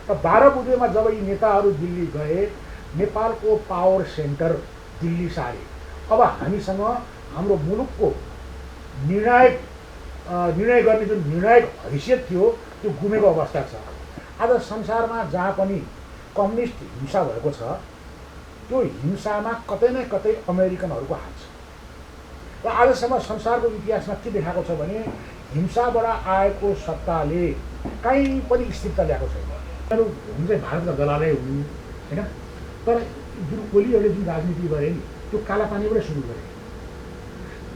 र 12 बुधेमा जब यी नेताहरू दिल्ली गए, नेपालको पावर सेन्टर दिल्ली सारे। अब हामीसँग हाम्रो मुलुकको निर्णय गर्ने जुन निर्णायक हैसियत थियो त्यो गुमेको अवस्था छ। आज संसारमा जहाँ पनि कम्युनिस्ट हिंसा भएको छ, त्यो हिंसामा कतै न कतै अमेरिकनहरूको हात छ। र आजसम्म संसारको इतिहासमा के देखाएको छ भने हिंसाबाट आएको सत्ताले कहीँ पनि स्थिरता ल्याएको छैन। उनीहरू हुन चाहिँ भारतका दलालै हुन् होइन, तर जुन ओलीहरूले जुन राजनीति गरे नि त्यो कालापानीबाटै सुरु गरे।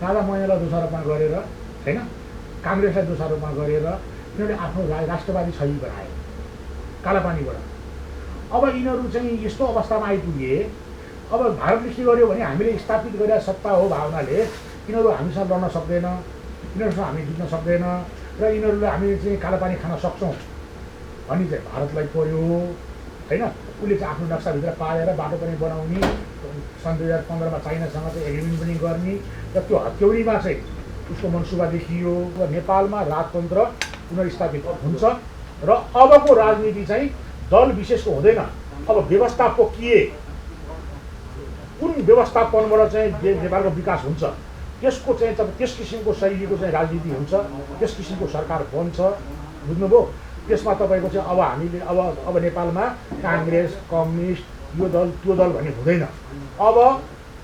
राजा मैनालाई दोषारोपमा गरेर होइन, काङ्ग्रेसलाई दोषारोपमा गरेर यिनीहरूले आफ्नो राष्ट्रवादी छवि बनाए कालापानीबाट। अब यिनीहरू चाहिँ यस्तो अवस्थामा आइपुगे, अब भारतले के गर्यो भने हामीले स्थापित गरेर सत्ता हो भावनाले यिनीहरू हामीसँग लड्न सक्दैन, यिनीहरूसँग हामी जित्न सक्दैन र यिनीहरूले हामी चाहिँ कालापानी खान सक्छौँ भन्ने चाहिँ भारतलाई पर्यो होइन। उसले चाहिँ आफ्नो नक्साभित्र पालेर बाटो पनि बनाउने, सन् 2015मा चाइनासँग चाहिँ एग्रिमेन्ट पनि गर्ने र त्यो हत्याउरीमा चाहिँ उसको मनसुबा देखियो। नेपालमा राजतन्त्र पुनर्स्थापित हुन्छ र अबको राजनीति चाहिँ दल विशेषको हुँदैन। अब व्यवस्थापकीय कुन व्यवस्थापनबाट चाहिँ नेपालको विकास हुन्छ त्यसको चाहिँ तब त्यस किसिमको शैलीको चाहिँ राजनीति हुन्छ, त्यस किसिमको सरकार बन्छ। बुझ्नुभयो? त्यसमा तपाईँको चाहिँ अब हामीले अब नेपालमा काङ्ग्रेस, कम्युनिस्ट, यो दल त्यो दल भन्ने हुँदैन। अब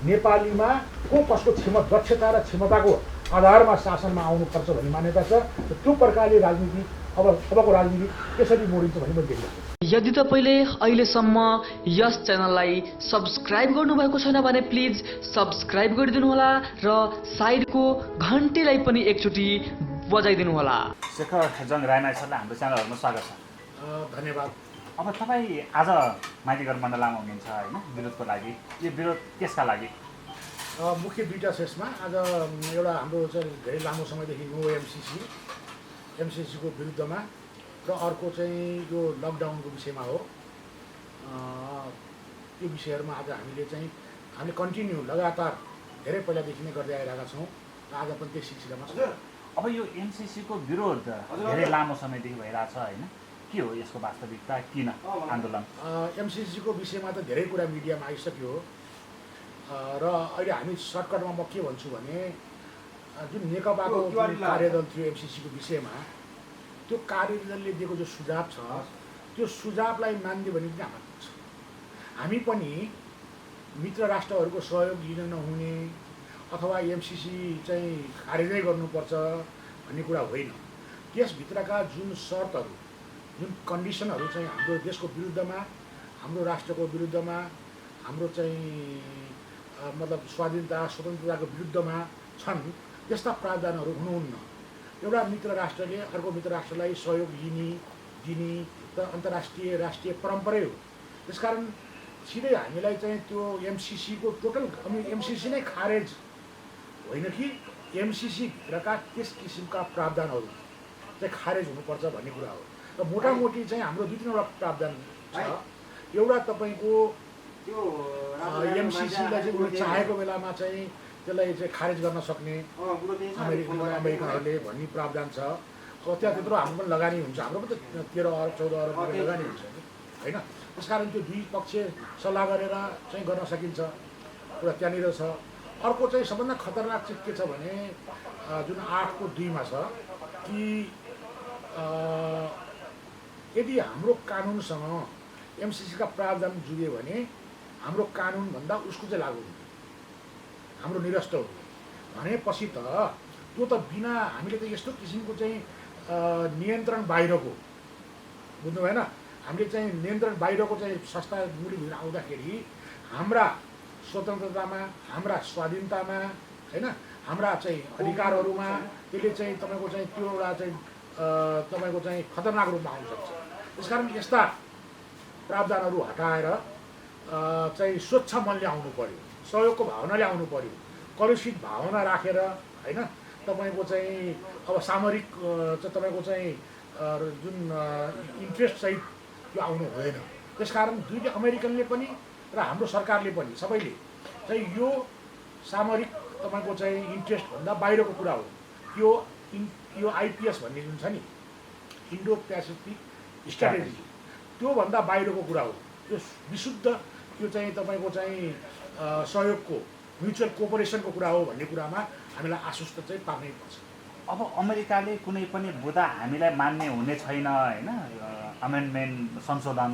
नेपालीमा को कसको दक्षता र क्षमताको आधारमा शासनमा आउनुपर्छ भन्ने मान्यता छ। त्यो प्रकारले राजनीति अबको राजनीति त्यसरी मोडिन्छ भन्ने मैले देख्छु। यदि तपाईँले अहिलेसम्म यस च्यानललाई सब्सक्राइब गर्नुभएको छैन भने प्लिज सब्सक्राइब गरिदिनुहोला र साइडको घन्टीलाई पनि एकचोटि बजाइदिनुहोला। शेखर जङ रायमाझी सरलाई हाम्रो च्यानलहरूमा स्वागत छ। धन्यवाद। अब तपाईँ आज माइतीघर मण्डलामा हुनुहुन्छ होइन, विरोधको लागि। यो विरोध त्यसका लागि मुख्य दुईवटा सेसमा आज एउटा हाम्रो चाहिँ धेरै लामो समयदेखि नो एमसिसीको विरुद्धमा र अर्को चाहिँ यो लकडाउनको विषयमा हो। त्यो विषयहरूमा आज हामीले कन्टिन्यू लगातार धेरै पहिलादेखि नै गर्दै आइरहेका छौँ र आज पनि त्यही सिलसिलामा छ। अब यो एमसिसीको विरोध धेरै लामो समयदेखि भइरहेछ होइन, के हो यसको वास्तविकता, किन आन्दोलन? एमसिसीको विषयमा त धेरै कुरा मिडियामा आइसक्यो र अहिले हामी सर्टकटमा म के भन्छु भने जुन नेकपाको कार्यदल थियो एमसिसीको विषयमा, त्यो कार्यदलले दिएको जो सुझाव छ त्यो सुझावलाई मान्दियो भने पनि हाम्रो छ। हामी पनि मित्र राष्ट्रहरूको सहयोग लिन नहुने अथवा एमसिसी चाहिँ खारेजै गर्नुपर्छ भन्ने कुरा होइन। त्यसभित्रका जुन शर्तहरू, जुन कन्डिसनहरू चाहिँ हाम्रो देशको विरुद्धमा, हाम्रो राष्ट्रको विरुद्धमा, हाम्रो चाहिँ मतलब स्वाधीनता स्वतन्त्रताको विरुद्धमा छन्, त्यस्ता प्रावधानहरू हुनुहुन्न। एउटा मित्र राष्ट्रले अर्को मित्र राष्ट्रलाई सहयोग दिने त अन्तर्राष्ट्रिय राष्ट्रिय परम्परै हो। त्यसकारण सिधै हामीलाई चाहिँ त्यो एमसिसीको टोटल एमसिसी नै खारेज होइन कि एमसिसीभित्रका त्यस किसिमका प्रावधानहरू चाहिँ खारेज हुनुपर्छ भन्ने कुरा हो। र मोटामोटी चाहिँ हाम्रो दुई तिनवटा प्रावधान छ। एउटा तपाईँको एमसिसीलाई चाहिँ उनीहरूले चाहेको बेलामा चाहिँ त्यसलाई चाहिँ खारेज गर्न सक्ने अमेरिकनहरूले भन्ने प्रावधान छ। अब त्यहाँ त्यत्रो हाम्रो पनि लगानी हुन्छ, हाम्रो पनि त 13 अरब 14 अरब लगानी हुन्छ होइन। त्यसकारण त्यो दुई पक्ष सल्लाह गरेर चाहिँ गर्न सकिन्छ, कुरा त्यहाँनिर छ। अर्को चाहिँ सबभन्दा खतरनाक चिज के छ भने जुन 8(2) छ कि यदि हाम्रो कानुनसँग एमसिसीका प्रावधान जुड्यो भने हाम्रो कानुनभन्दा उसको चाहिँ लागु हुन्छ, हाम्रो निरस्त हो भनेपछि त त्यो त बिना हामीले त यस्तो किसिमको चाहिँ नियन्त्रण बाहिरको, बुझ्नु भएन, हामीले चाहिँ नियन्त्रण बाहिरको चाहिँ संस्था मुलुकभित्र आउँदाखेरि हाम्रा स्वतन्त्रतामा, हाम्रा स्वाधीनतामा होइन, हाम्रा चाहिँ अधिकारहरूमा त्यसले चाहिँ तपाईँको चाहिँ त्यो एउटा चाहिँ तपाईँको चाहिँ खतरनाक रूपमा आउन सक्छ। त्यसकारण यस्ता प्रावधानहरू हटाएर चाहिँ स्वच्छ मनले आउनु पर्यो, सहयोगको भावनाले आउनु पर्यो, कलुषित भावना राखेर होइन तपाईँको चाहिँ अब सामरिक चाहिँ तपाईँको चाहिँ जुन इन्ट्रेस्ट सहित त्यो आउनु हुँदैन। त्यसकारण दुईले अमेरिकनले पनि र हाम्रो सरकारले पनि सबैले चाहिँ यो सामरिक तपाईँको चाहिँ इन्ट्रेस्टभन्दा बाहिरको कुरा हो। यो आइपिएस भन्ने जुन छ नि, इन्डो पेसिफिक स्ट्राटेजी, त्योभन्दा बाहिरको कुरा हो। त्यो विशुद्ध त्यो चाहिँ तपाईँको चाहिँ सहयोगको म्युचुअल कोअपरेसनको कुरा हो भन्ने कुरामा हामीलाई आश्वस्त चाहिँ पार्नै पर्छ। अब अमेरिकाले कुनै पनि बुँदा हामीलाई मान्ने हुने छैन होइन, अमेन्डमेन्ट संशोधन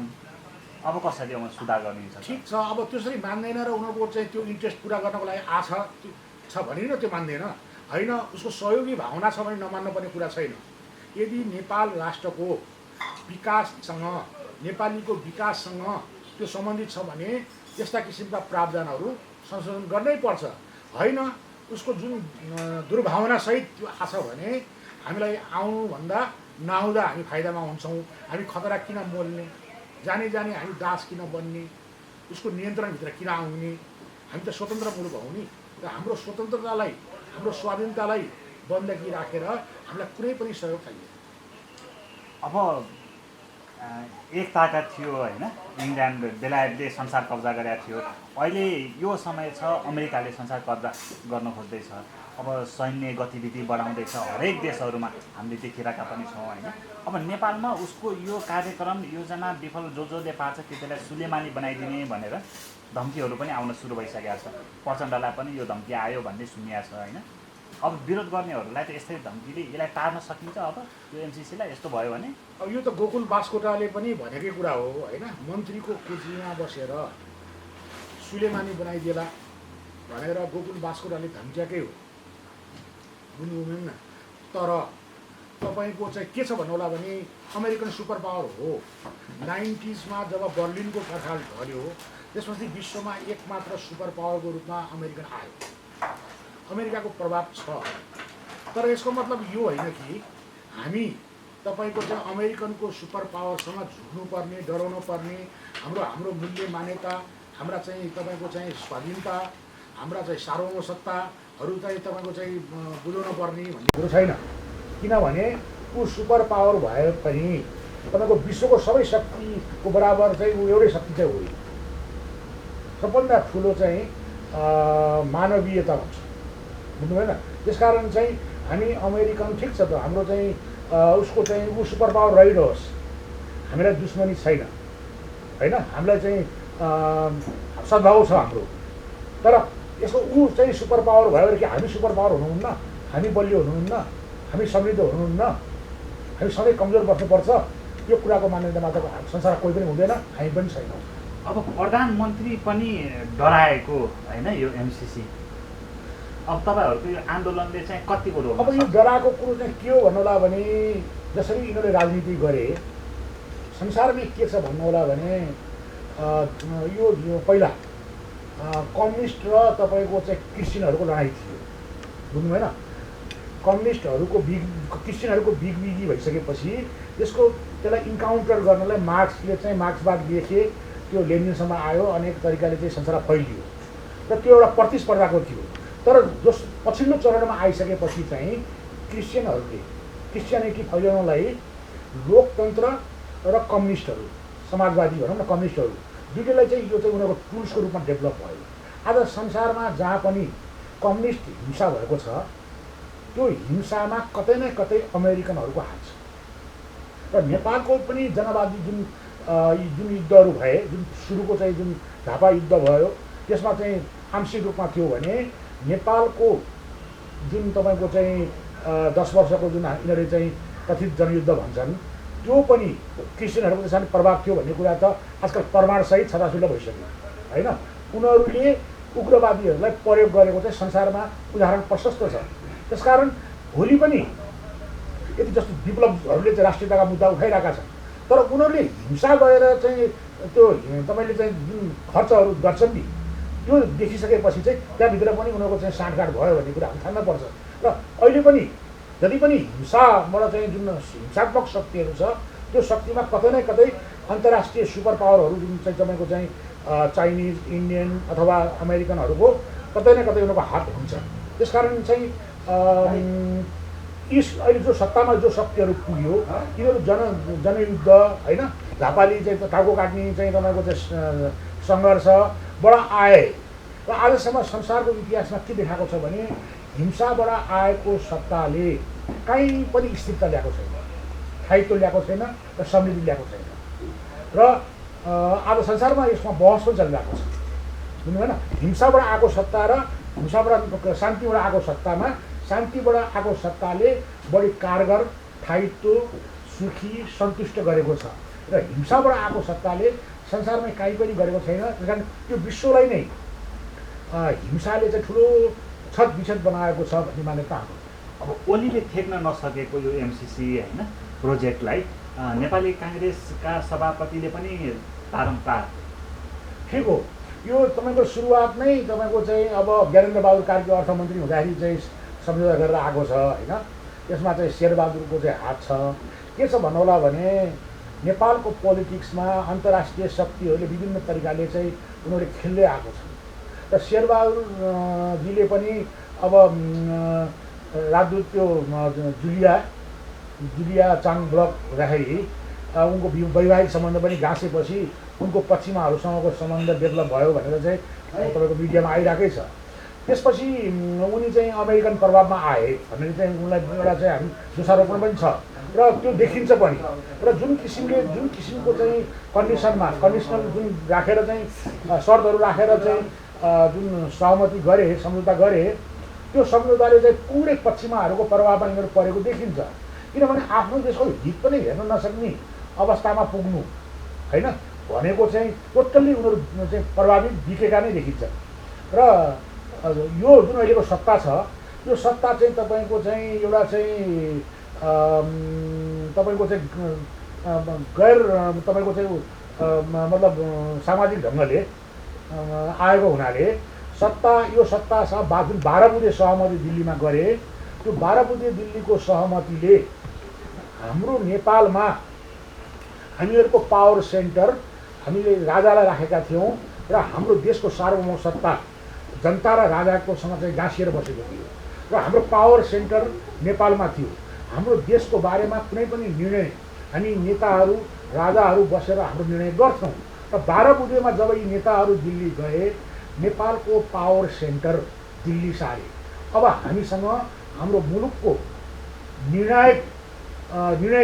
अब कसरी अब सुधार गरिन्छ? ठिक छ, अब त्यसरी मान्दैन र उनीहरूको चाहिँ त्यो इन्ट्रेस्ट पुरा गर्नको लागि आशा छ भने न त्यो मान्दैन होइन, उसको सहयोगी भावना छ भने नमान्नु पर्ने कुरा छैन। यदि नेपाल राष्ट्रको विकाससँग नेपालीको विकाससँग त्यो सम्बन्धित छ भने त्यस्ता किसिमका प्रावधानहरू संशोधन गर्नै पर्छ। होइन उसको जुन दुर्भावनासहित त्यो आछ भने हामीलाई आउनुभन्दा नआउँदा हामी फाइदामा हुन्छौँ, हामी खतरा किन मोल्ने, जाने जाने हामी दास किन बन्ने, उसको नियन्त्रणभित्र किन आउने, हामी त स्वतन्त्र मुलुक हौँ नि। र हाम्रो स्वतन्त्रतालाई हाम्रो स्वाधीनतालाई बन्दगी राखेर हामीलाई कुनै पनि सहयोग चाहियो। अब एकताका थियो होइन, इङ्ल्यान्ड बेलायतले संसार कब्जा गरेका थियो, अहिले यो समय छ अमेरिकाले संसार कब्जा गर्न खोज्दैछ। अब सैन्य गतिविधि बढाउँदैछ हरेक देशहरूमा, हामीले देखिरहेका पनि छौँ होइन। अब नेपालमा उसको यो कार्यक्रम योजना विफल जसले पार्छ कि त्यसलाई सुलेमानी बनाइदिने भनेर धम्कीहरू पनि आउन सुरु भइसकेका छ। प्रचण्डलाई पनि यो धम्की आयो भन्ने सुनिएको छ होइन। अब विरोध गर्नेहरूलाई त यस्तै धम्कीले यसलाई टार्न सकिन्छ? अब यो एमसिसीलाई यस्तो भयो भने अब यो त गोकुल बास्कोटाले पनि भनेकै कुरा हो होइन, मन्त्रीको कुर्सीमा बसेर सुलेमानी बनाइदिएला भनेर गोकुल बास्कोटाले धम्क्याकै हो, बुझ्नुहुँदैन। तर तपाईँको चाहिँ के छ भन्नु होला भने अमेरिकन सुपर पावर हो। 90s जब बर्लिनको पर्खाल ढल्यो त्यसपछि विश्वमा एकमात्र सुपर पावरको रूपमा अमेरिकन आयो। अमेरिकाको प्रभाव छ, तर यसको मतलब यो होइन कि हामी तपाईँको चाहिँ अमेरिकनको सुपर पावरसँग झुक्नुपर्ने, डराउनु पर्ने, हाम्रो मूल्य मान्यता, हाम्रा चाहिँ तपाईँको चाहिँ स्वाधीनता, हाम्रा चाहिँ सार्वभौमसत्ताहरू चाहिँ तपाईँको चाहिँ बुझाउनु पर्ने भन्ने कुरो छैन। किनभने ऊ सुपर पावर भए पनि तपाईँको विश्वको सबै शक्तिको बराबर चाहिँ ऊ एउटै शक्ति चाहिँ होइन। सबभन्दा ठुलो चाहिँ मानवीयता हुन्छ, बुझ्नु भएन। त्यसकारण चाहिँ हामी अमेरिकन ठिक छ त, हाम्रो चाहिँ उसको चाहिँ ऊ सुपर पावर रहिरहोस्, हामीलाई दुश्मनी छैन होइन, हामीलाई चाहिँ सद्भाव छ हाम्रो। तर यसको ऊ चाहिँ सुपर पावर भयो भने कि हामी सुपर पावर हुनुहुन्न, हामी बलियो हुनुहुन्न, हामी समृद्ध हुनुहुन्न, हामी सधैँ कमजोर बस्नुपर्छ, यो कुराको मान्यतामा त संसार कोही पनि हुँदैन, हामी पनि छैनौँ। अब प्रधानमन्त्री पनि डराएको होइन यो एमसिसी। अब तपाईँहरूको यो आन्दोलनले चाहिँ कतिको रोल? अब यो डराएको कुरो चाहिँ के हो भन्नु होला भने जसरी यिनीहरूले राजनीति गरे संसारमै के छ भन्नु होला भने यो पहिला कम्युनिस्ट र तपाईँको चाहिँ क्रिस्चियनहरूको लडाइँ थियो, बुझ्नु भएन। कम्युनिस्टहरूको क्रिस्चियनहरूको बिगबिगी भइसकेपछि त्यसलाई इन्काउन्टर गर्नलाई मार्क्सले चाहिँ मार्क्सवाद लेखे, त्यो लेनिनसम्म आयो, अनेक तरिकाले चाहिँ संसार फैलियो र त्यो एउटा प्रतिस्पर्धाको थियो। तर जस पछिल्लो चरणमा आइसकेपछि चाहिँ क्रिस्चियनहरूले क्रिस्चियनिटी फैलाउनलाई लोकतन्त्र र कम्युनिस्टहरू, समाजवादी भनौँ न, कम्युनिस्टहरू दुईटैलाई चाहिँ यो चाहिँ उनीहरूको टुल्सको रूपमा डेभलप भयो। आज संसारमा जहाँ पनि कम्युनिस्ट हिंसा भएको छ त्यो हिंसामा कतै न कतै अमेरिकनहरूको हात छ। र नेपालको पनि जनवादी जुन युद्धहरू भए, जुन सुरुको चाहिँ जुन झापा युद्ध भयो त्यसमा चाहिँ आंशिक रूपमा थियो भने नेपालको जुन तपाईँको चाहिँ 10 वर्षको जुन यिनीहरूले चाहिँ कथित जनयुद्ध भन्छन् त्यो पनि क्रिस्चियनहरूको त्यसरी प्रभाव थियो भन्ने कुरा त आजकल प्रमाणसहित छताछुल्लो भइसक्यो होइन। उनीहरूले उग्रवादीहरूलाई प्रयोग गरेको चाहिँ संसारमा उदाहरण प्रशस्त छ। त्यसकारण भोलि पनि यति जस्तो विप्लवहरूले चाहिँ राष्ट्रियताका मुद्दा उठाइरहेका छन्, तर उनीहरूले हिंसा गरेर चाहिँ त्यो तपाईँले चाहिँ जुन खर्चहरू गर्छन् नि त्यो देखिसकेपछि चाहिँ त्यहाँभित्र पनि उनीहरूको चाहिँ साँठगाँठ भयो भन्ने कुरा हामी ठान्नुपर्छ। र अहिले पनि जति पनि हिंसाबाट चाहिँ जुन हिंसात्मक शक्तिहरू छ त्यो शक्तिमा कतै न कतै अन्तर्राष्ट्रिय सुपर पावरहरू जुन चाहिँ तपाईँको चाहिँ चाइनिज, इन्डियन अथवा अमेरिकनहरूको कतै न कतै उनीहरूको हात हुन्छ। त्यसकारण चाहिँ अहिले जो सत्तामा जो शक्तिहरू पुग्यो यिनीहरू जनयुद्ध होइन, झापाली चाहिँ टाउको काट्ने चाहिँ तपाईँको चाहिँ सङ्घर्षबाट आए र आजसम्म संसारको इतिहासमा के देखाएको छ भने हिंसाबाट आएको सत्ताले कहीँ पनि स्थिरता ल्याएको छैन, स्थायित्व ल्याएको छैन र समृद्धि ल्याएको छैन। र आज संसारमा यसमा बहस पनि चलिरहेको छ बुझ्नु भएन। हिंसाबाट आएको सत्ता र शान्तिबाट आएको सत्तामा शान्तिबाट आएको सत्ताले बढी कारगर, स्थायित्व, सुखी, सन्तुष्ट गरेको छ र हिंसाबाट आएको सत्ताले संसारमा काहीँ पनि गरेको छैन। त्यस कारण त्यो विश्वलाई नै हिंसाले चाहिँ ठुलो छतविछत बनाएको छ भन्ने मान्यता हाम्रो। अब ओलीले थेक्न नसकेको यो एमसिसी होइन प्रोजेक्टलाई नेपाली काङ्ग्रेसका सभापतिले पनि बारम्बार ठिक हो। यो तपाईँको सुरुवात नै तपाईँको चाहिँ अब ज्ञानेन्द्र बहादुर कार्की अर्थमन्त्री हुँदाखेरि चाहिँ सम्झौता गरेर आएको छ होइन। त्यसमा चाहिँ शेरबहादुरको चाहिँ हात छ। के छ भन्नुहोला भने नेपालको पोलिटिक्समा अन्तर्राष्ट्रिय शक्तिहरूले विभिन्न तरिकाले चाहिँ उनीहरूले खेल्दै आएको छ र शेरबहादुरजीले पनि अब राजदूत त्यो जुलिया चाङ ब्लक हुँदाखेरि उनको वैवाहिक सम्बन्ध पनि गाँसेपछि उनको पश्चिमाहरूसँगको सम्बन्ध डेभलप भयो भनेर चाहिँ तपाईँको मिडियामा आइरहेकै छ। त्यसपछि उनी चाहिँ अमेरिकन प्रभावमा आए भनेर चाहिँ उनलाई एउटा चाहिँ हामी दोषारोपण पनि छ र त्यो देखिन्छ पनि। र जुन किसिमको चाहिँ कन्डिसनल जुन राखेर चाहिँ शर्तहरू राखेर चाहिँ जुन सहमति गरे, सम्झौता गरे, त्यो सम्झौताले चाहिँ पुरै पश्चिमाहरूको प्रभावमा यिनीहरू परेको देखिन्छ। किनभने आफ्नो देशको हित पनि हेर्न नसक्ने अवस्थामा पुग्नु होइन भनेको चाहिँ टोटल्ली उनीहरू चाहिँ प्रभावित दिखेका नै देखिन्छ। र यो जुन अहिलेको सत्ता छ यो सत्ता चाहिँ तपाईँको चाहिँ एउटा चाहिँ तपाईँको चाहिँ गैर तपाईँको चाहिँ मतलब सामाजिक ढङ्गले आएको हुनाले यो सत्तासँग जुन 12 बुँदे सहमति दिल्लीमा गरे, त्यो 12 बुँदे दिल्लीको सहमतिले हाम्रो नेपालमा हामीहरूको पावर सेन्टर हामीले राजालाई राखेका थियौँ र हाम्रो देशको सार्वभौम सत्ता जनता र राजाकोसँग चाहिँ गाँसिएर बसेको थियो र हाम्रो पावर सेन्टर नेपालमा थियो। हाम्रो देशको बारेमा कुनै पनि निर्णय हामी नेताहरू राजाहरू बसेर हाम्रो निर्णय गर्थ्यौँ र 12 बुँदेमा जब यी नेताहरू दिल्ली गए नेपालको पावर सेन्टर दिल्ली सारे। अब हामीसँग हाम्रो मुलुकको निर्णय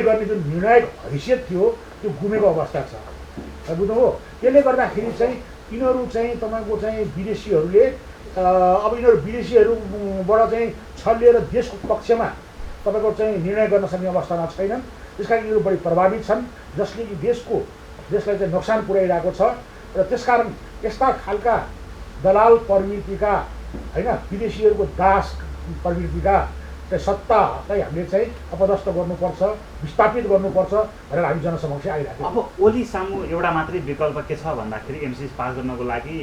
गर्ने जुन निर्णायक हैसियत थियो त्यो गुमेको अवस्था छ बुझ्नुभयो। त्यसले गर्दाखेरि चाहिँ यिनीहरू चाहिँ तपाईँको चाहिँ विदेशीहरूले अब यिनीहरू विदेशीहरूबाट चाहिँ छलिएर देशको पक्षमा तपाईँको चाहिँ निर्णय गर्न सक्ने अवस्थामा छैनन्। त्यस कारण यिनीहरू बढी प्रभावित छन् जसले कि देशलाई चाहिँ नोक्सान पुर्याइरहेको छ र त्यसकारण यस्ता खालका दलाल प्रवृत्तिका होइन विदेशीहरूको दास प्रवृत्तिका चाहिँ सत्तालाई हामीले चाहिँ अपदस्थ गर्नुपर्छ, विस्थापित गर्नुपर्छ भनेर हामी जनसमक्ष आइरहेको। अब ओली सामु एउटा मात्रै विकल्प के छ भन्दाखेरि एमसिसी पास गर्नको लागि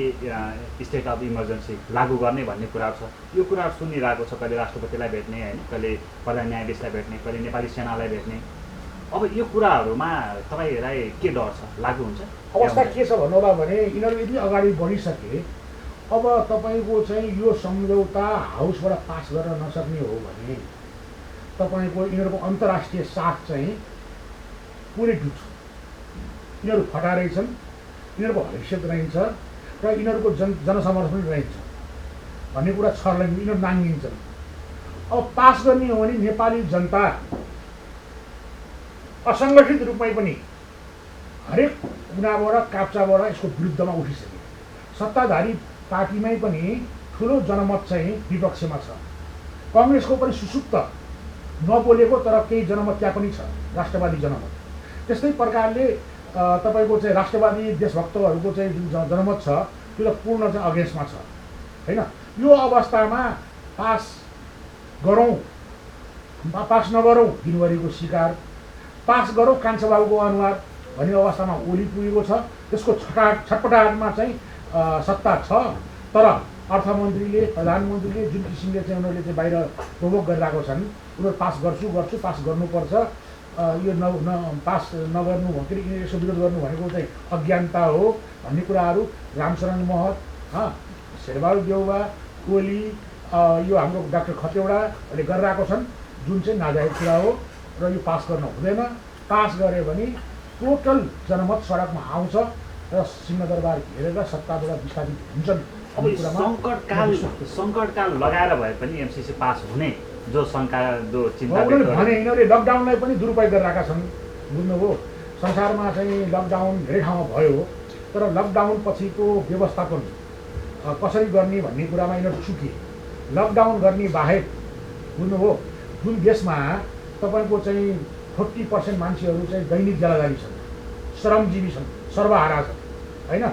स्टेट अफ इमर्जेन्सी लागू गर्ने भन्ने कुरा छ। यो कुरा सुनिरहेको छ, कहिले राष्ट्रपतिलाई भेट्ने होइन, कहिले प्रधान न्यायाधीशलाई भेट्ने, कहिले नेपाली सेनालाई भेट्ने। अब यो कुराहरूमा तपाईँलाई के डर छ, लागू हुन्छ? अवस्था के छ भन्नुहोला भने यिनीहरू यदि अगाडि बढिसके अब तपाईँको चाहिँ यो सम्झौता हाउसबाट पास गर्न नसक्ने हो भने तपाईँको यिनीहरूको अन्तर्राष्ट्रिय साथ चाहिँ पुरै डुब्छ। यिनीहरू फटारै छन्, यिनीहरूको हैसियत रहन्छ र यिनीहरूको जनसमर्थन पनि रहन्छ भन्ने कुरा छर्लङ्ग यिनीहरू नाङ्गिन्छन्। अब पास गर्ने हो भने नेपाली जनता असङ्गठित रूपमै पनि हरेक कुनाबाट काप्चाबाट यसको विरुद्धमा उठिसके। सत्ताधारी पार्टीमै पनि ठुलो जनमत चाहिँ विपक्षमा छ। कङ्ग्रेसको पनि सुसुप्त नबोलेको तर केही जनमत त्यहाँ पनि छ, राष्ट्रवादी जनमत। त्यस्तै प्रकारले तपाईँको चाहिँ राष्ट्रवादी देशभक्तहरूको चाहिँ जुन जनमत छ त्यो त पूर्ण चाहिँ अगेन्स्टमा छ होइन। यो अवस्थामा पास गरौँ पास नगरौँ दिनभरिको शिकार, पास गरौँ कान्छाबाबुको अनुहार भन्ने अवस्थामा ओली पुगेको छ। त्यसको छटपटाहटमा चाहिँ सत्ता छ तर अर्थमन्त्रीले प्रधानमन्त्रीले जुन किसिमले चाहिँ उनीहरूले चाहिँ बाहिर प्रोभोक गरिरहेको छन्, उनीहरू पास गर्छु पास गर्नुपर्छ, यो पास नगर्नु के अरे यसो विरोध गर्नु भनेको चाहिँ अज्ञानता हो भन्ने कुराहरू रामशरण महत, शेरबहादुर देउवा, ओली, यो हाम्रो डाक्टर खतिवडाले गरिरहेको छन् जुन चाहिँ नाजायज कुरा हो र यो पास गर्न हुँदैन। पास गऱ्यो भने टोटल जनमत सडकमा आउँछ र सिंहदरबार घेरेर सत्ताबाट विस्थापित हुन्छन्। अब सङ्कटकाल लगाएर भए पनि एमसिसी पास हुने जो शङ्का जो चिन्ता भने यिनीहरूले लकडाउनलाई पनि दुरुपयोग गरिरहेका छन् बुझ्नुभयो। संसारमा चाहिँ लकडाउन धेरै ठाउँमा भयो, तर लकडाउन पछिको व्यवस्थापन कसरी गर्ने भन्ने कुरामा यिनीहरू चुके। लकडाउन गर्ने बाहेक बुझ्नुभयो, जुन देशमा तपाईँको चाहिँ 40% मान्छेहरू चाहिँ दैनिक जलाधारी छन्, श्रमजीवी छन्, सर्वहारा छन् होइन,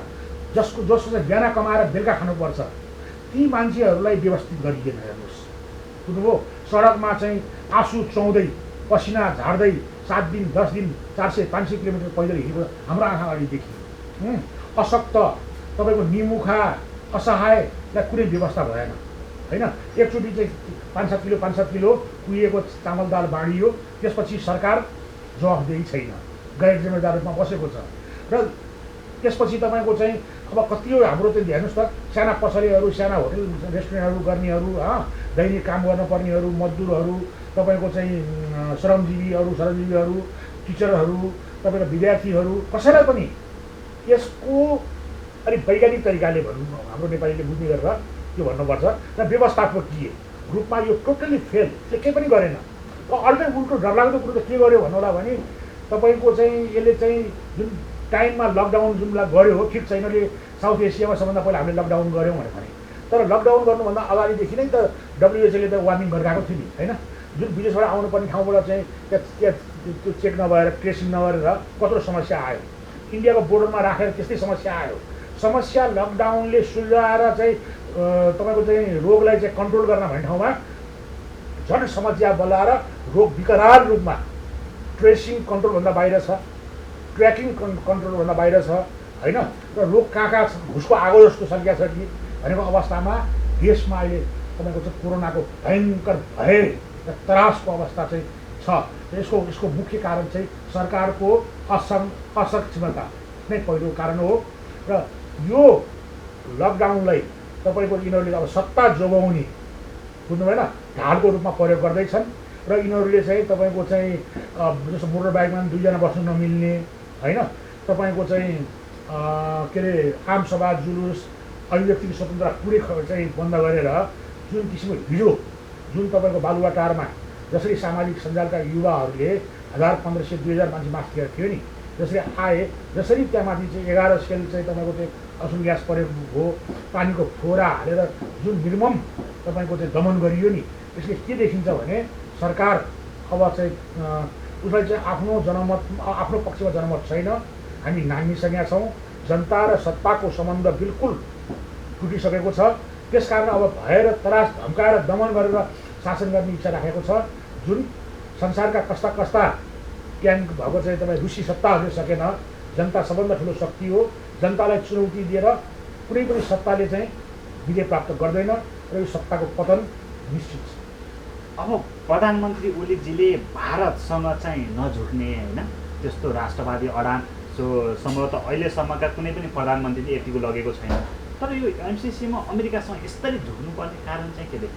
जसको चाहिँ बिहान कमाएर बेलुका खानुपर्छ, ती मान्छेहरूलाई व्यवस्थित गरिएन। हेर्नुहोस् बुझ्नुभयो, सडकमा चाहिँ आँसु चुहाउँदै पसिना झार्दै 7 दिन 10 दिन 400-500 किलोमिटर पैदल हिँडेको हाम्रो आँखा अगाडि देखियो। अशक्त तपाईँको निमुखा असहायलाई कुनै व्यवस्था भएन होइन। एकचोटि चाहिँ 5-7 किलो कुहिएको चामल दाल बाँडियो, त्यसपछि सरकार जवाफदेही छैन, गैर जिम्मेदार रूपमा बसेको छ। र त्यसपछि तपाईँको चाहिँ अब कतिवटा हाम्रो चाहिँ हेर्नुहोस् त, साना पसलेहरू, साना होटल रेस्टुरेन्टहरू गर्नेहरू, दैनिक काम गर्नुपर्नेहरू, मजदुरहरू, तपाईँको चाहिँ श्रमजीवीहरू, टिचरहरू, तपाईँको विद्यार्थीहरू, कसैलाई पनि यसको अलिक वैज्ञानिक तरिकाले भनौँ, हाम्रो नेपालीले बुझ्ने गरेर त्यो भन्नुपर्छ। र व्यवस्थापकीय रूपमा यो टोटल्ली फेल, यसले केही पनि गरेन। अर्कै उल्टो डरलाग्दो कुरो त के गर्यो भन्नु होला भने, तपाईँको चाहिँ यसले चाहिँ जुन टाइममा लकडाउन जुनलाई गर्यो ठिक छैन, यसले साउथ एसियामा सबभन्दा पहिला हामीले लकडाउन गऱ्यौँ भने, तर लकडाउन गर्नुभन्दा अगाडिदेखि नै त WHOले त वार्निङ गरिरहेको थियो नि होइन। जुन विदेशबाट आउनुपर्ने ठाउँबाट चाहिँ त्यो चेक नभएर, ट्रेसिङ नगरेर कत्रो समस्या आयो। इन्डियाको बोर्डरमा राखेर त्यस्तै समस्या आयो। समस्या लकडाउनले सुल्झाएर चाहिँ तपाईँको चाहिँ रोगलाई चाहिँ कन्ट्रोल गर्न भन्ने ठाउँमा झन् समस्या बल्लाएर रोग विकराल रूपमा ट्रेसिङ कन्ट्रोलभन्दा बाहिर छ, ट्र्याकिङ कन्ट्रोलभन्दा बाहिर छ होइन। र रोग कहाँ घुसको आगो जस्तो सङ्ख्या छ कि भनेको अवस्थामा देशमा अहिले तपाईँको चाहिँ कोरोनाको भयङ्कर भय र त्रासको अवस्था चाहिँ छ। यसको मुख्य कारण चाहिँ सरकारको असक्षमता नै पहिलो कारण हो। र यो लकडाउनलाई तपाईँको यिनीहरूले अब सत्ता जोगाउने बुझ्नु भएन ढालको रूपमा प्रयोग गर्दैछन्। र यिनीहरूले चाहिँ तपाईँको चाहिँ जस्तो मोटर बाइकमा 2 जना बस्नु नमिल्ने होइन, तपाईँको चाहिँ के अरे आम सभा जुलुस, अभिव्यक्तिको स्वतन्त्रता पुरै चाहिँ बन्द गरेर जुन किसिमको हिजो जुन तपाईँको बालुवाटारमा जसरी सामाजिक सञ्जालका युवाहरूले 1500-2000 मान्छे मास्टिएर थियो नि, जसरी आए, जसरी त्यहाँमाथि चाहिँ 11 सेल चाहिँ तपाईँको चाहिँ असुल ग्यास प्रयोग हो, पानीको फोरा हालेर जुन निर्मम तपाईँको चाहिँ दमन गरियो नि, यसले के देखिन्छ भने सरकार अब चाहिँ उसलाई चाहिँ आफ्नो पक्षमा जनमत छैन। हामी नाङ्गिसकेका छौँ। जनता र सत्ताको सम्बन्ध बिल्कुल टुटिसकेको छ। त्यसकारण अब भएर त्रास धम्काएर दमन गरेर शासन गर्ने इच्छा राखेको छ। जुन संसारका कस्ता ट्याङ्क भएको चाहिँ तपाईँ रुसी सत्ताहरूले सकेन। जनता सबभन्दा ठुलो शक्ति हो। जनतालाई चुनौती दिएर कुनै पनि सत्ताले चाहिँ विजय प्राप्त गर्दैन र यो सत्ताको पतन निश्चित छ। अब प्रधानमन्त्री ओलीजीले भारतसँग चाहिँ नझुक्ने होइन त्यस्तो राष्ट्रवादी अडान सम्भवतः अहिलेसम्मका कुनै पनि प्रधानमन्त्रीले यतिको लगेको छैन। तर यो MCCमा अमेरिकासँग यसरी झुक्नुपर्ने कारण चाहिँ के देख्छ?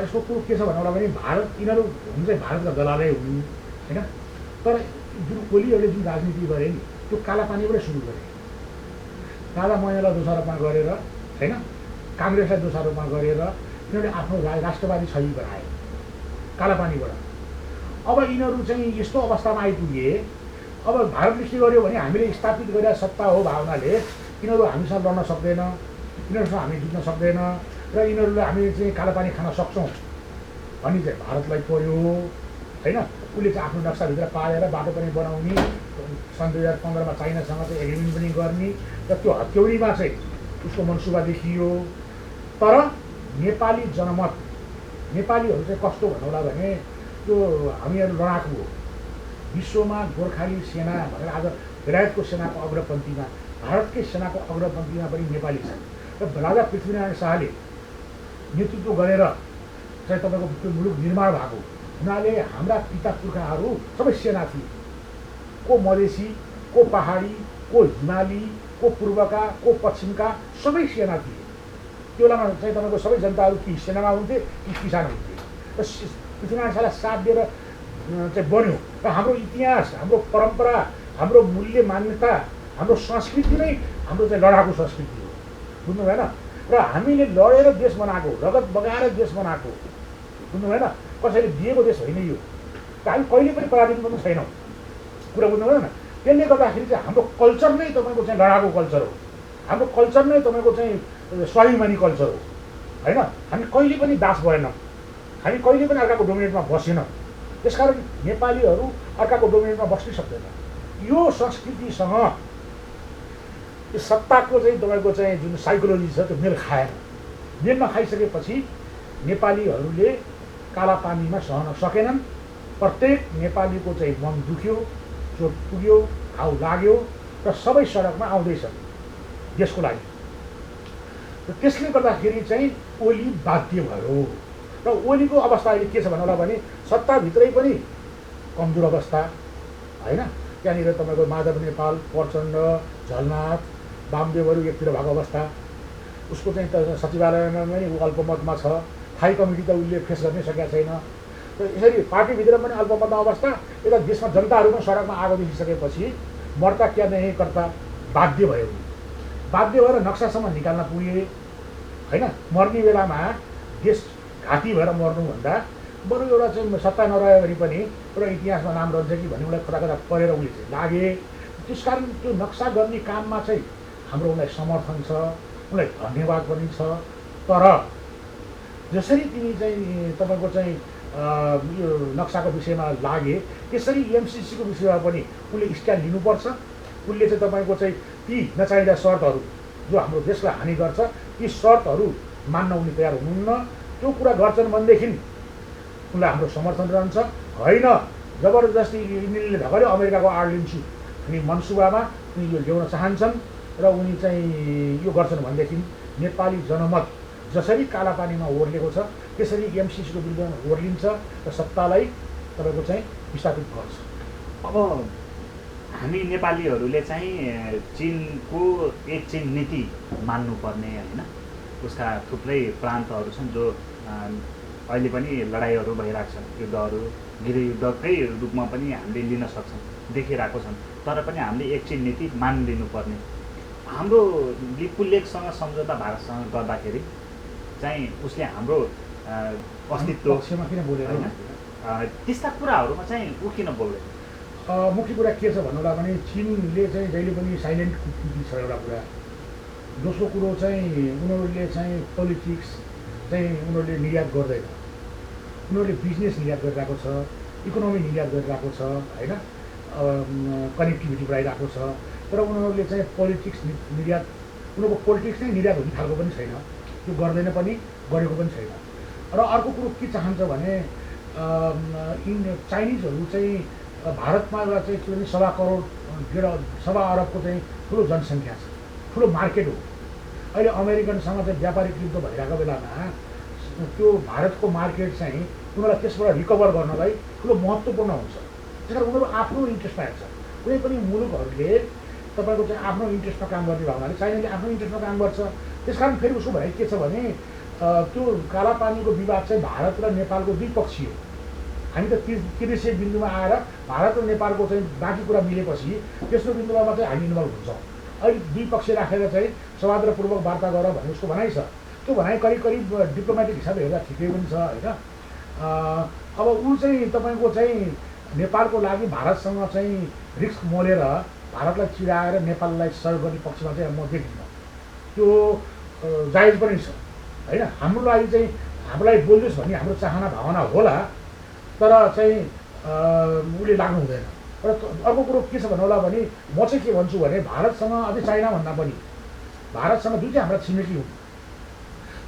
यसको कुरो के छ भन्नु भने भारत यिनीहरू हुनु चाहिँ भारतका दलालै हुनु होइन। तर जुन ओलीहरूले जुन राजनीति गरे नि त्यो कालापानीबाटै सुरु गरे। राजा मैनालाई दोषारोपमा गरेर होइन, काङ्ग्रेसलाई दोषारोपमा गरेर यिनीहरूले आफ्नो राष्ट्रवादी छवि बनाए कालापानीबाट। अब यिनीहरू चाहिँ यस्तो अवस्थामा आइपुगे, अब भारतले के गर्यो भने हामीले स्थापित गरेर सत्ता हो भावनाले यिनीहरू हामीसँग लड्न सक्दैन, यिनीहरूसँग हामी जित्न सक्दैन र यिनीहरूले हामी चाहिँ कालापानी खान सक्छौँ भन्ने चाहिँ भारतलाई पर्यो होइन। उसले चाहिँ आफ्नो नक्साभित्र पालेर बाटो पनि बनाउने, सन् 2015मा चाइनासँग चाहिँ एग्रिमेन्ट पनि गर्ने र त्यो हत्याउरीमा चाहिँ उसको मनसुबा देखियो। तर नेपाली जनमत, नेपालीहरू चाहिँ कस्तो भन्नु होला भने त्यो हामीहरू लडाकु हो। विश्वमा गोर्खाली सेना भनेर आज बेलायतको सेनाको अग्रपन्थीमा, भारतकै सेनाको अग्रपन्थीमा पनि नेपाली छन्। र राजा पृथ्वीनारायण शाहले नेतृत्व गरेर चाहिँ तपाईँको त्यो मुलुक निर्माण भएको हुनाले हाम्रा पिता पुर्खाहरू सबै सेना थिए। को मधेसी, को पहाडी, को हिमाली, को पूर्वका, को पश्चिमका सबै सेना थिए। त्यो बेलामा चाहिँ तपाईँको सबै जनताहरू कि सेनामा हुन्थे कि किसान हुन्थे। र पृथ्वीनारायण शाहलाई साथ दिएर चाहिँ बन्यो। र हाम्रो इतिहास, हाम्रो परम्परा, हाम्रो मूल्य मान्यता, हाम्रो संस्कृति नै हाम्रो चाहिँ लडाकु संस्कृति हो, बुझ्नु भएन। र हामीले लडेर देश बनाएको, रगत बगाएर देश बनाएको, बुझ्नु भएन। कसैले दिएको देश होइन यो। हामी कहिले पनि पराधीन पनि छैनौँ, कुरा बुझ्नु भएन। त्यसले गर्दाखेरि चाहिँ हाम्रो कल्चर नै तपाईँको चाहिँ लडाको कल्चर हो, हाम्रो कल्चर नै तपाईँको चाहिँ स्वाभिमानी कल्चर हो होइन। हामी कहिले पनि दास भएनौँ, हामी कहिले पनि अर्काको डोमिनेटमा बसेनौँ। त्यसकारण नेपालीहरू अर्काको डोमिनेटमा बस्नै सक्दैन। यो संस्कृतिसँग यो सत्ताको चाहिँ तपाईँको चाहिँ जुन साइकोलोजी छ त्यो मेल खाएन। मेल नखाइसकेपछि नेपालीहरूले कालापानीमा सहन सकेनन्। प्रत्येक नेपालीको चाहिँ मन दुख्यो, चोट पुग्यो, घाउ लाग्यो र सबै सडकमा आउँदैछन् देशको लागि। र त्यसले गर्दाखेरि चाहिँ ओली बाध्य भयो। र ओलीको अवस्था अहिले के छ भन्नु होला भने सत्ताभित्रै पनि कमजोर अवस्था होइन। त्यहाँनिर तपाईँको माधव नेपाल, प्रचण्ड, झलनाथ, वामदेवहरू एकतिर भएको अवस्था। उसको चाहिँ त सचिवालयमा पनि ऊ अल्पमतमा छ, स्थायी कमिटी त उसले फेस गर्नै सकेका छैन। र यसरी पार्टीभित्र पनि अल्पमतमा अवस्था, यता देशमा जनताहरू पनि सडकमा आगो देखिसकेपछि मर्ता क्या नहीं कर्ता बाध्य भयो। बाध्य भएर नक्सासम्म निकाल्न पुगे होइन। मर्ने बेलामा देश घाँटी भएर मर्नुभन्दा बरु एउटा चाहिँ सत्ता नरह्यो भने पनि एउटा इतिहासमा नाम रहन्छ कि भन्ने उसलाई कता कता परेर उसले चाहिँ लागे। त्यसकारण त्यो नक्सा गर्ने काममा चाहिँ हाम्रो उसलाई समर्थन छ, उसलाई धन्यवाद पनि छ। तर जसरी तिमी चाहिँ तपाईँको चाहिँ यो नक्साको विषयमा लागे त्यसरी एमसिसीको विषयमा पनि उसले स्ट्यान्ड लिनुपर्छ। उसले चाहिँ तपाईँको चाहिँ ती नचाहिँदा शर्तहरू जो हाम्रो देशलाई हानि गर्छ ती शर्तहरू मान्न उनी तयार हुनुहुन्न। त्यो कुरा गर्छन् भनेदेखि उनलाई हाम्रो समर्थन रहन्छ। होइन जबरजस्ती यिनीहरूले ढगले अमेरिकाको आड लिन्छु अनि मनसुबामा उनी यो ल्याउन चाहन्छन् र उनी चाहिँ यो गर्छन् भनेदेखि नेपाली जनमत जसरी कालापानीमा ओर्लेको छ त्यसरी एमसिसीको विरुद्धमा ओर्लिन्छ र सत्तालाई तपाईँको चाहिँ विस्थापित गर्छ। अब हामी नेपालीहरूले चाहिँ चिनको एक चिन नीति मान्नुपर्ने होइन। उसका थुप्रै प्रान्तहरू छन् जो अहिले पनि लडाइँहरू भइरहेको छन्, युद्धहरू गृहयुद्धकै रूपमा पनि हामीले लिन सक्छौँ, देखिरहेको छन्। तर पनि हामीले एक चिन नीति मानिदिनुपर्ने। हाम्रो लिपुलेखसँग सम्झौता भारतसँग गर्दाखेरि चाहिँ उसले हाम्रो अस्तित्व पक्षमा किन बोलेर होइन त्यस्ता कुराहरूमा चाहिँ ऊ किन बोल्दैन? मुख्य कुरा के छ भन्नुलाई भने चिनले चाहिँ जहिले पनि साइलेन्ट कुटनीति छ एउटा कुरा। दोस्रो कुरो चाहिँ उनीहरूले चाहिँ पोलिटिक्स चाहिँ उनीहरूले निर्यात गर्दैन, उनीहरूले बिजनेस निर्यात गरिरहेको छ, इकोनोमी निर्यात गरिरहेको छ होइन, कनेक्टिभिटी बढाइरहेको छ। तर उनीहरूले चाहिँ पोलिटिक्स निर्यात, उनीहरूको पोलिटिक्स नै निर्यात हुने खालको पनि छैन, त्यो गर्दैन पनि, गरेको पनि छैन। र अर्को कुरो के चाहन्छ भने चाइनिजहरू चाहिँ भारतमा एउटा चाहिँ के भने 1.25 करोड 1.25 अरबको चाहिँ ठुलो जनसङ्ख्या छ, ठुलो मार्केट हो। अहिले अमेरिकनसँग चाहिँ व्यापारिक युद्ध भइरहेको बेलामा त्यो भारतको मार्केट चाहिँ उनीहरूलाई त्यसबाट रिकभर गर्नलाई ठुलो महत्त्वपूर्ण हुन्छ। त्यस कारण उनीहरू आफ्नो इन्ट्रेस्टमा हेर्छ। कुनै पनि मुलुकहरूले तपाईँको चाहिँ आफ्नो इन्ट्रेस्टमा काम गर्ने भयो भने चाइनाले आफ्नो इन्ट्रेस्टमा काम गर्छ। त्यस कारण फेरि उसको भनाइ के छ भने त्यो कालापानीको विवाद चाहिँ भारत र नेपालको द्विपक्षीय हो। हामी त त्रिदेशीय बिन्दुमा आएर भारत र नेपालको चाहिँ बाँकी कुरा मिलेपछि तेस्रो बिन्दुमा मात्रै हामी इन्भल्भ हुन्छौँ। अहिले द्विपक्षीय राखेर चाहिँ सौहार्दपूर्वक वार्ता गर भन्ने उसको भनाइ छ। त्यो भनाइ करिब करिब डिप्लोमेटिक हिसाबले हेर्दा ठिकै पनि छ होइन। अब ऊ चाहिँ तपाईँको चाहिँ नेपालको लागि भारतसँग चाहिँ रिस्क मोलेर भारतलाई चिराएर नेपाललाई सहयोग गर्ने पक्षमा चाहिँ म देख्दिनँ। त्यो जायज पनि छ होइन। हाम्रो लागि चाहिँ हामीलाई बोल्नुहोस् भन्ने हाम्रो चाहना भावना होला, तर चाहिँ उसले लाग्नु हुँदैन। र अर्को कुरो के छ भन्नु होला भने म चाहिँ के भन्छु भने भारतसँग अझै चाइनाभन्दा पनि भारतसँग दुईटै हाम्रा छिमेकी हुन्,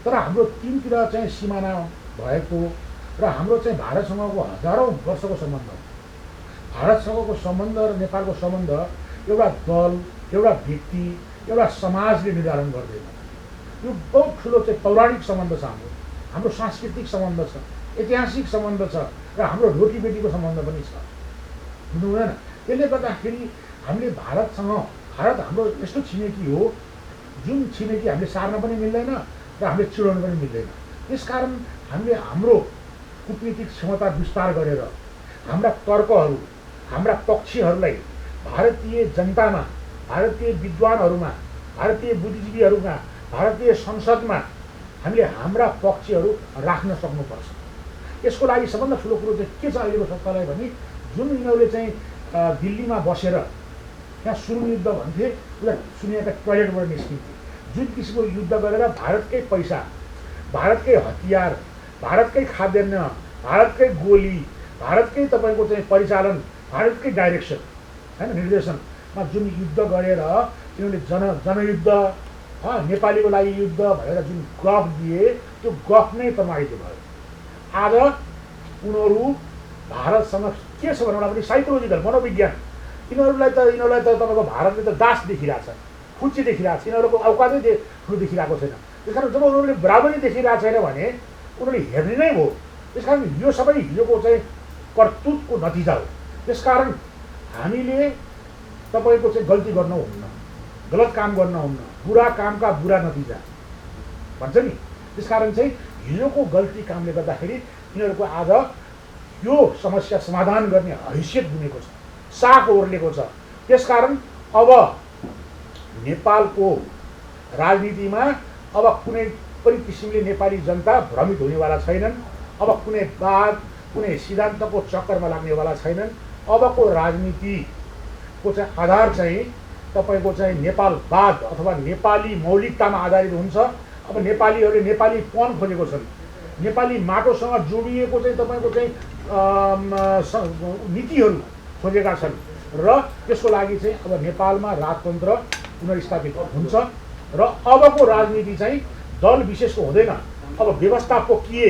तर हाम्रो तिनतिर चाहिँ सिमाना भएको र हाम्रो चाहिँ भारतसँगको हजारौँ वर्षको सम्बन्ध, भारतसँगको सम्बन्ध र नेपालको सम्बन्ध एउटा दल, एउटा व्यक्ति, एउटा समाजले निर्धारण गर्दैन। यो बहुत ठुलो चाहिँ पौराणिक सम्बन्ध छ। हाम्रो सांस्कृतिक सम्बन्ध छ, ऐतिहासिक सम्बन्ध छ र हाम्रो रोटीबेटीको सम्बन्ध पनि छ, बुझ्नु हुँदैन। त्यसले गर्दाखेरि हामीले भारतसँग, भारत हाम्रो यस्तो छिमेकी हो जुन छिमेकी हामीले सार्न पनि मिल्दैन र हामीले चिडाउनु पनि मिल्दैन। त्यसकारण हामीले हाम्रो कूटनीतिक क्षमता विस्तार गरेर हाम्रा तर्कहरू, हाम्रा पक्षीहरूलाई भारतीय जनतामा, भारतीय विद्वानहरूमा, भारतीय बुद्धिजीवीहरूमा, भारतीय संसदमा हामीले हाम्रा पक्षहरू राख्न सक्नुपर्छ। यसको लागि सबभन्दा ठुलो कुरो चाहिँ के छ अहिलेको सत्तालाई भने जुन यिनीहरूले चाहिँ दिल्लीमा बसेर यहाँ सुरुङ युद्ध भन्थे, उसलाई सुनिएका टोयलेटबाट निस्किन्थे। जुन किसिमको युद्ध गरेर भारतकै पैसा, भारतकै हतियार, भारतकै खाद्यान्न, भारतकै गोली, भारतकै तपाईँको चाहिँ परिचालन, भारतकै डाइरेक्सन होइन निर्देशनमा जुन युद्ध गरेर यिनीहरूले जनयुद्ध नेपालीको लागि युद्ध भनेर जुन गफ दिए, त्यो गफ नै प्रमाणित भयो। आज उनीहरू भारतसँग के छ भन्नुलाई पनि साइकोलोजिकल मनोविज्ञान, यिनीहरूलाई त तपाईँको भारतले त दास देखिरहेछ, फुच्ची देखिरहेको छ, यिनीहरूको औकातै ठुलो देखिरहेको छैन। त्यस कारण जब उनीहरूले बराबरी देखिरहेको छैन भने उनीहरूले हेर्ने नै हो। त्यस कारण यो सबै हिजोको चाहिँ करतुतको नतिजा हो। त्यसकारण हामीले तपाईँको चाहिँ गल्ती गर्नुहुन्न, गलत काम गर्नुहुन्न, बुरा कामका बुरा नतिजा भन्छ नि। त्यसकारण चाहिँ हिजोको गल्ती कामले गर्दाखेरि यिनीहरूको आज यो समस्या समाधान गर्ने हैसियत गुमेको छ, साख ओर्लेको छ। त्यसकारण अब नेपालको राजनीतिमा अब कुनै पनि किसिमले नेपाली जनता भ्रमित हुनेवाला छैनन्। अब कुनै वाद, कुनै सिद्धान्तको चक्करमा लाग्नेवाला छैनन्। अबको राजनीतिको चाहिँ आधार चाहिँ तपाईँको चाहिँ नेपालवाद अथवा नेपाली मौलिकतामा आधारित हुन्छ। अब नेपालीहरूले नेपालीपन खोजेको छन्, नेपाली माटोसँग जोडिएको चाहिँ तपाईँको चाहिँ नीतिहरू खोजेका छन् र त्यसको लागि चाहिँ अब नेपालमा राजतन्त्र पुनर्स्थापित हुन्छ र अबको राजनीति चाहिँ दल विशेषको हुँदैन। अब व्यवस्थापकीय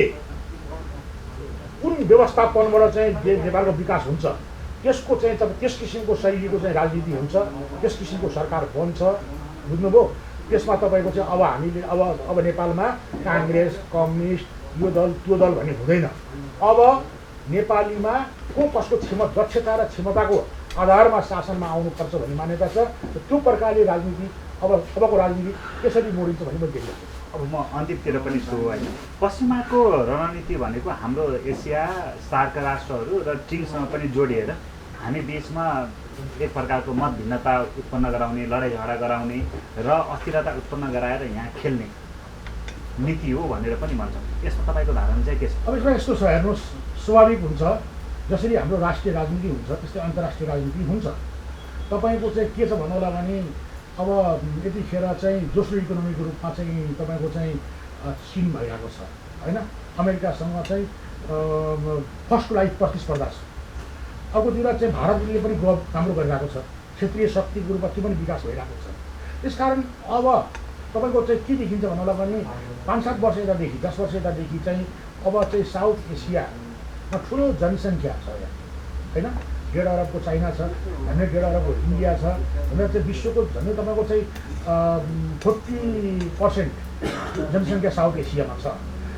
कुन व्यवस्थापनबाट चाहिँ नेपालको विकास हुन्छ त्यसको चाहिँ त्यस किसिमको शैलीको चाहिँ राजनीति हुन्छ, त्यस किसिमको सरकार बन्छ। बुझ्नुभयो? त्यसमा तपाईँको चाहिँ अब हामीले अब नेपालमा काङ्ग्रेस, कम्युनिस्ट, यो दल त्यो दल भन्ने हुँदैन। अब नेपालीमा को कसको दक्षता र क्षमताको आधारमा शासनमा आउनुपर्छ भन्ने मान्यता छ। त्यो प्रकारले राजनीति अबको राजनीति त्यसरी मोडिन्छ भन्ने म देख्दछु। अब म अन्तिमतिर पनि छु होइन। पश्चिमाको रणनीति भनेको हाम्रो एसिया सार्क राष्ट्रहरू र चीनसँग पनि जोडिएर हामी बिचमा एक प्रकारको मत भिन्नता उत्पन्न गराउने, लडाइँ झगडा गराउने र अस्थिरता उत्पन्न गराएर यहाँ खेल्ने नीति हो भनेर पनि भन्छ। यसमा तपाईँको धारणा चाहिँ के छ? अब यसमा यस्तो छ, हेर्नुहोस्, स्वाभाविक हुन्छ जसरी हाम्रो राष्ट्रिय राजनीति हुन्छ त्यस्तै अन्तर्राष्ट्रिय राजनीति हुन्छ। तपाईँको चाहिँ के छ भन्नु होला भने अब यतिखेर चाहिँ दोस्रो इकोनोमीको रूपमा चाहिँ तपाईँको चाहिँ चिन भइरहेको छ होइन। अमेरिकासँग चाहिँ फर्स्टको लागि प्रतिस्पर्धा छ। अर्कोतिर चाहिँ भारतले पनि राम्रो गरिरहेको छ, क्षेत्रीय शक्तिको रूपमा त्यो पनि विकास भइरहेको छ। त्यसकारण अब तपाईँको चाहिँ के देखिन्छ भन्नु होला भने 5-7 वर्ष यतादेखि 10 वर्ष यतादेखि चाहिँ अब चाहिँ साउथ एसियामा ठुलो जनसङ्ख्या छ यहाँ होइन। 1.5 अरबको चाइना छ, झन्डै 1.5 अरबको इन्डिया छ, झन्डै चाहिँ विश्वको झन्डै तपाईँको चाहिँ 40% जनसङ्ख्या साउथ एसियामा छ।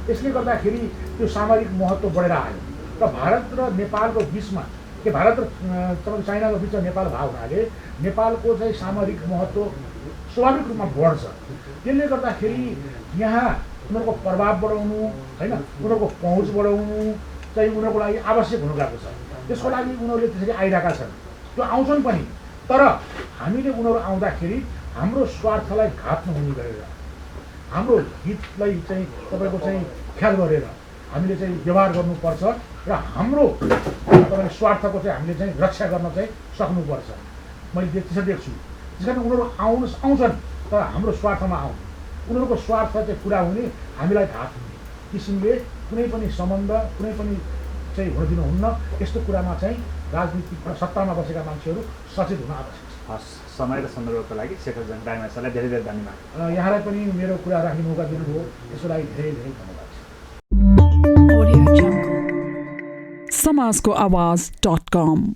त्यसले गर्दाखेरि त्यो सामरिक महत्त्व बढेर आयो र भारत र नेपालको बिचमा के भारत र तपाईँको चाइनाको बिचमा नेपाल भएको हुनाले नेपालको चाहिँ सामरिक महत्त्व स्वाभाविक रूपमा बढ्छ। त्यसले गर्दाखेरि यहाँ उनीहरूको प्रभाव बढाउनु होइन, उनीहरूको पहुँच बढाउनु चाहिँ उनीहरूको लागि आवश्यक हुन गएको छ। त्यसको लागि उनीहरूले त्यसरी आइरहेका छन्, त्यो आउँछन् पनि। तर हामीले उनीहरू आउँदाखेरि हाम्रो स्वार्थलाई घात नहुने गरेर, हाम्रो हितलाई चाहिँ तपाईँको चाहिँ ख्याल गरेर हामीले चाहिँ व्यवहार गर्नुपर्छ र हाम्रो तपाईँको स्वार्थको चाहिँ हामीले चाहिँ रक्षा गर्न चाहिँ सक्नुपर्छ। मैले त्यसरी देख्छु। त्यस कारण उनीहरू आउँछन् तर हाम्रो स्वार्थमा आउनु, उनीहरूको स्वार्थ चाहिँ पुरा हुने, हामीलाई घात हुने किसिमले कुनै पनि सम्बन्ध कुनै पनि चाहिँ हुन दिनुहुन्न। यस्तो कुरामा चाहिँ राजनीतिक सत्तामा बसेका मान्छेहरू सचेत हुन आवश्यक छ। हस्, समय र सन्दर्भको लागि शेखरजङ राईमाझीलाई धेरै धेरै धन्यवाद। यहाँलाई पनि मेरो कुरा राख्ने मौका दिनुभयो, त्यसको लागि धेरै धेरै धन्यवाद छ। समाजको आवाज.com